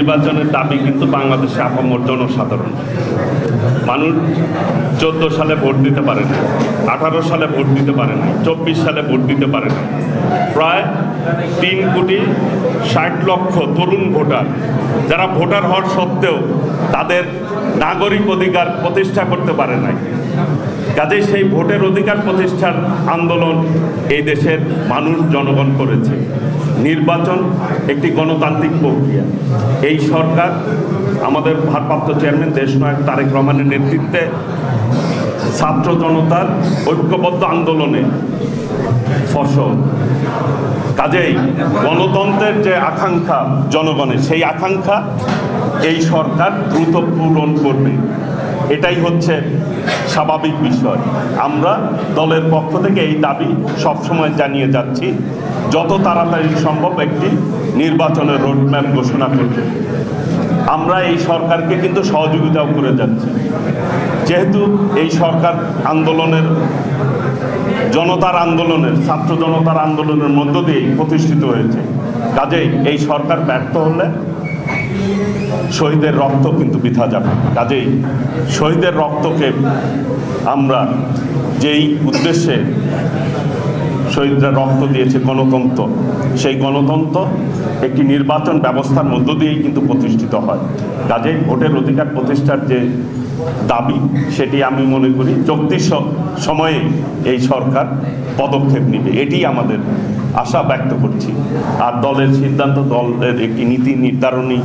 নির্বাচনের দাবি কিন্তু বাংলাদেশে আপামর জনসাধারণ মানুষ 14 সালে ভোট দিতে পারে না, 18 সালে ভোট দিতে পারে না, 24 সালে ভোট দিতে পারে না। প্রায় 3,60,00,000 তরুণ ভোটার যারা ভোটার হওয়ার সত্ত্বেও তাদের নাগরিক অধিকার প্রতিষ্ঠা করতে পারে নাই। কাজেই সেই ভোটের অধিকার প্রতিষ্ঠার আন্দোলন এই দেশের মানুষ জনগণ করেছে। নির্বাচন একটি গণতান্ত্রিক প্রক্রিয়া। এই সরকার আমাদের ভারপ্রাপ্ত চেয়ারম্যান দেশনায়ক তারেক রহমানের নেতৃত্বে ছাত্র জনতার ঐক্যবদ্ধ আন্দোলনে ফসল। কাজেই গণতন্ত্রের যে আকাঙ্ক্ষা জনগণের, সেই আকাঙ্ক্ষা এই সরকার দ্রুত পূরণ করবে, এটাই হচ্ছে স্বাভাবিক বিষয়। আমরা দলের পক্ষ থেকে এই দাবি সবসময় জানিয়ে যাচ্ছি, যত তাড়াতাড়ি সম্ভব একটি নির্বাচনের রোডম্যাপ ঘোষণা করবে। আমরা এই সরকারকে কিন্তু সহযোগিতাও করে যাচ্ছি, যেহেতু এই সরকার আন্দোলনের জনতার আন্দোলনের ছাত্র জনতার আন্দোলনের মধ্য দিয়েই প্রতিষ্ঠিত হয়েছে। কাজেই এই সরকার ব্যর্থ হলে শহীদের রক্ত কিন্তু বৃথা যাবে। কাজেই শহীদের রক্তকে আমরা যেই উদ্দেশ্যে শহীদরা রক্ত দিয়েছে গণতন্ত্র, সেই গণতন্ত্র একটি নির্বাচন ব্যবস্থার মধ্য দিয়েই কিন্তু প্রতিষ্ঠিত হয়। কাজেই ভোটের অধিকার প্রতিষ্ঠার যে দাবি, সেটি আমি মনে করি চলতি সময়ে এই সরকার পদক্ষেপ নেবে, এটি আমাদের আশা ব্যক্ত করছি। আর দলের সিদ্ধান্ত, দলের একটি নীতি নির্ধারণী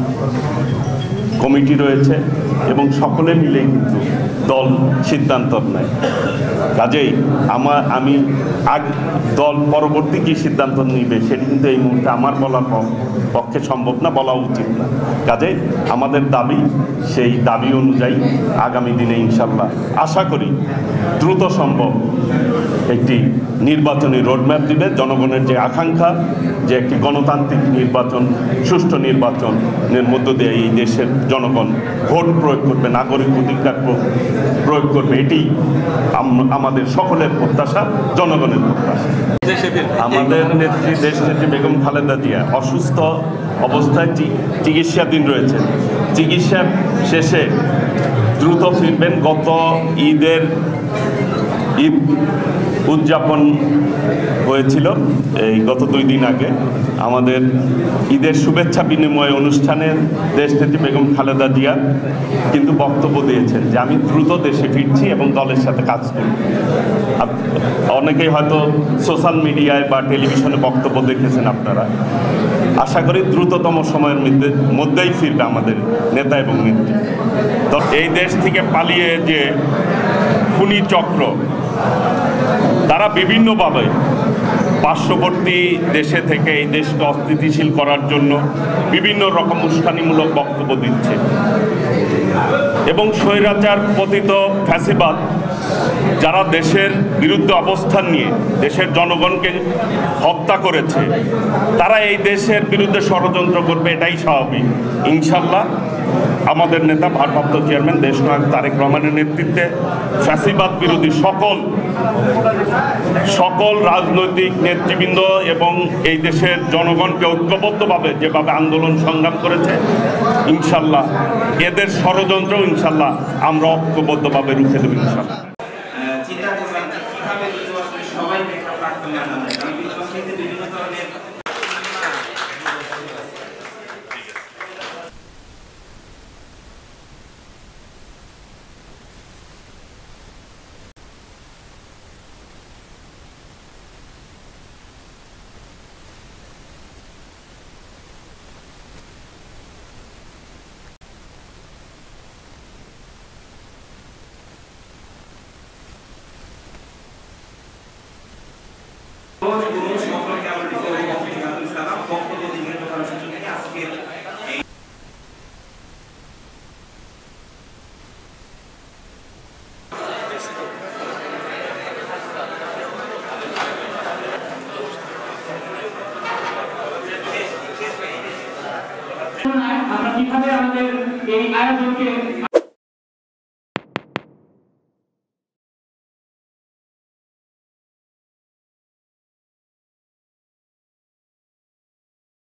কমিটি রয়েছে এবং সকলে মিলেই কিন্তু দল সিদ্ধান্ত নেয়। কাজেই আমি দল পরবর্তী কী সিদ্ধান্ত নিবে সেটি কিন্তু এই মুহূর্তে আমার বলার পক্ষে সম্ভব না, বলা উচিত না। কাজেই আমাদের দাবি, সেই দাবি অনুযায়ী আগামী দিনে ইনশাল্লাহ আশা করি দ্রুত সম্ভব একটি নির্বাচনী রোডম্যাপ দিবে। জনগণের যে আকাঙ্ক্ষা যে একটি গণতান্ত্রিক নির্বাচন, সুষ্ঠু নির্বাচনের মধ্য দিয়ে এই দেশের জনগণ ভোট প্রয়োগ করবে, নাগরিক অধিকার প্রয়োগ করবে, এটি আমাদের সকলের প্রত্যাশা, জনগণের প্রত্যাশা। আমাদের নেত্রী দেশনেত্রী বেগম খালেদা জিয়া অসুস্থ অবস্থায় চিকিৎসাধীন রয়েছেন। চিকিৎসা শেষে দ্রুত ফিরবেন। গত ঈদ উদযাপন হয়েছিল এই গত 2 দিন আগে। আমাদের ঈদের শুভেচ্ছা বিনিময় অনুষ্ঠানে দেশনেত্রী বেগম খালেদা জিয়া কিন্তু বক্তব্য দিয়েছেন যে আমি দ্রুত দেশে ফিরছি এবং দলের সাথে কাজ করব। অনেকেই হয়তো সোশ্যাল মিডিয়ায় বা টেলিভিশনে বক্তব্য দেখেছেন আপনারা। আশা করি দ্রুততম সময়ের মধ্যেই ফিরবে আমাদের নেতা এবং নেত্রী। তো এই দেশ থেকে পালিয়ে যে খুনি চক্র, তারা বিভিন্নভাবে পার্শ্ববর্তী দেশে থেকে এই দেশকে অস্থিতিশীল করার জন্য বিভিন্ন রকম উস্কানিমূলক বক্তব্য দিচ্ছে এবং স্বৈরাচার পতিত ফ্যাসিবাদ যারা দেশের বিরুদ্ধে অবস্থান নিয়ে দেশের জনগণকে হত্যা করেছে, তারা এই দেশের বিরুদ্ধে ষড়যন্ত্র করবে, এটাই স্বাভাবিক। ইনশাল্লাহ আমাদের নেতা ভারপ্রাপ্ত চেয়ারম্যান দেশনায়ক তারেক রহমানের নেতৃত্বে ফ্যাসিবাদ বিরোধী সকল রাজনৈতিক নেতৃবৃন্দ এবং এই দেশের জনগণকে ঐক্যবদ্ধভাবে যেভাবে আন্দোলন সংগ্রাম করেছে, ইনশাল্লাহ এদের ষড়যন্ত্র ইনশাল্লাহ আমরা ঐক্যবদ্ধভাবে রুখে দেব ইনশাল্লাহ। আমরা কিভাবে আমাদের এই আয়োজনকে